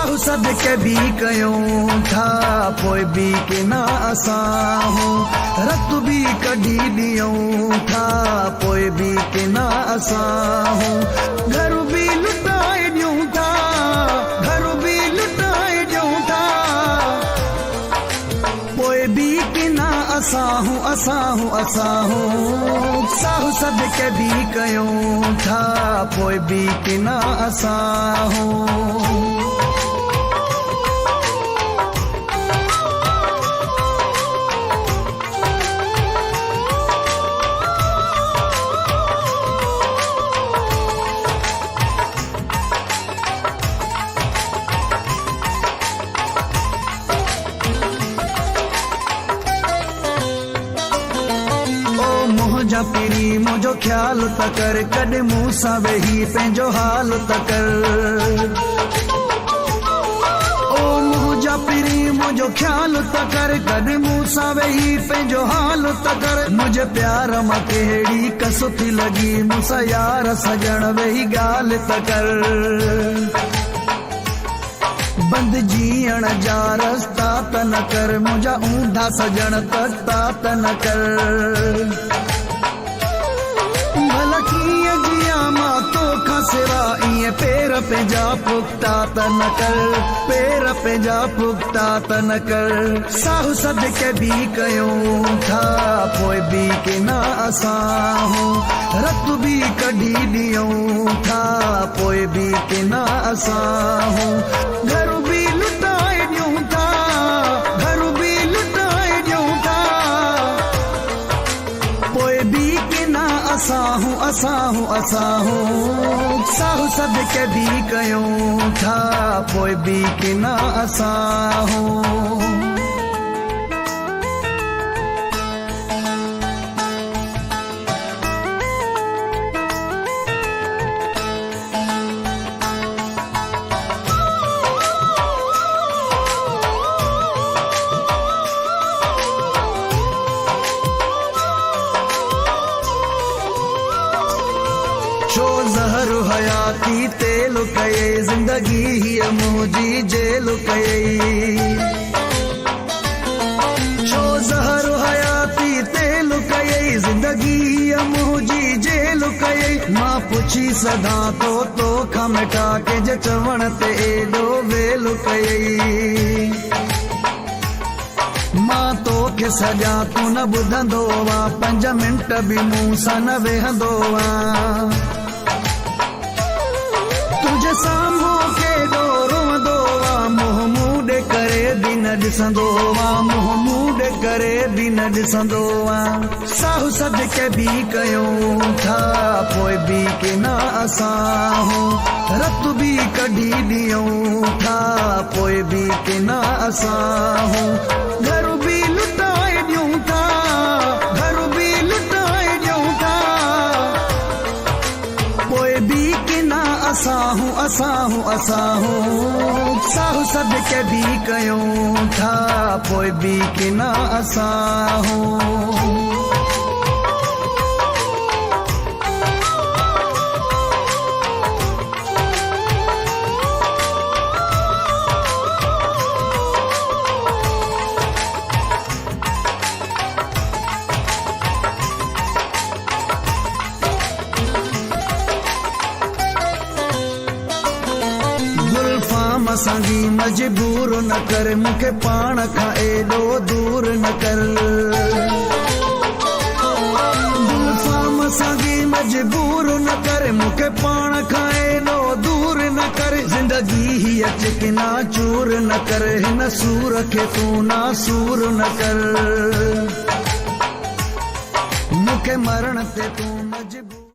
साहु सदके भी कयूं था पोइ भी के ना असां रत भी कढी ॾियूं था पोइ भी के ना असां घर भी लुटाए ॾियूं था घर भी लुटाए ॾियूं था पोइ भी के ना असां साहु सदके भी कयूं था पोइ भी के ना असां मुझा पीरी मुझो ख्याल त कर कॾहिं मूं सां वेही पंहिंजो हाल त कर ओ मुझा पीरी मुझो ख्याल त कर कॾहिं मूं सां वेही पंहिंजो हाल त कर मुझे प्यार मां कहिड़ी कस थी लॻी मूंसां यार सजण वेही ॻाल्हि त कर बंद जीअण जा रस्ता त न कर मुझा ऊंधा सजण तकता त न कर भला कीअं जिया मां तोखां सिवा ईअं पेर पंहिंजा पुख्ता त न कर पेर पंहिंजा पुख्ता त न कर साहु सदके भी कयूं था पोइ भी के ना असां रत भी कढी ॾियूं था पोइ भी के ना असां घर भी लुटाए ॾियूं था घर भी लुटाए ॾियूं था पोइ भी के ना असां साहु सदके भी कयूं था पोइ भी के ना असां छो ज़हर हयाती तेल कये जिंदगी हीअ मुंहिंजी जेल कये छो ज़हर हयाती तेल कये जिंदगी हीअ मुंहिंजी जेल कये मां पुछी सघां थो तोखां मिटा के जे चवण ते एॾो वेल कये मां तोखे सॼा तूं न ॿुधंदो आ 5 मिंट बि मूं सां न वेहंदो आ तुझे साम्हूं केॾो रोंदो आ मुंहुं मूं ॾे करे बि न ॾिसंदो आ मुंहुं मूं ॾे करे बि न ॾिसंदो आ साहु सदके भी कयूं था पोइ भी के ना असां रत भी कढी ॾियूं था पोइ भी के ना असां घर भी लुटाए ॾियूं था घर भी लुटाए ॾियूं था पोइ भी के ना असां साहु सदके भी कयूं था पोइ भी के ना असां असांजी मजबूर न कर मूंखे पाण खां एॾो दूर न कर गुलफाम असांजी मजबूर न कर मूंखे पाण खां एॾो दूर न कर जिंदगी ही चिकना चूर न कर हिन सूर खे तूं ना सूर न कर मूंखे मरण ते तूं मजबूर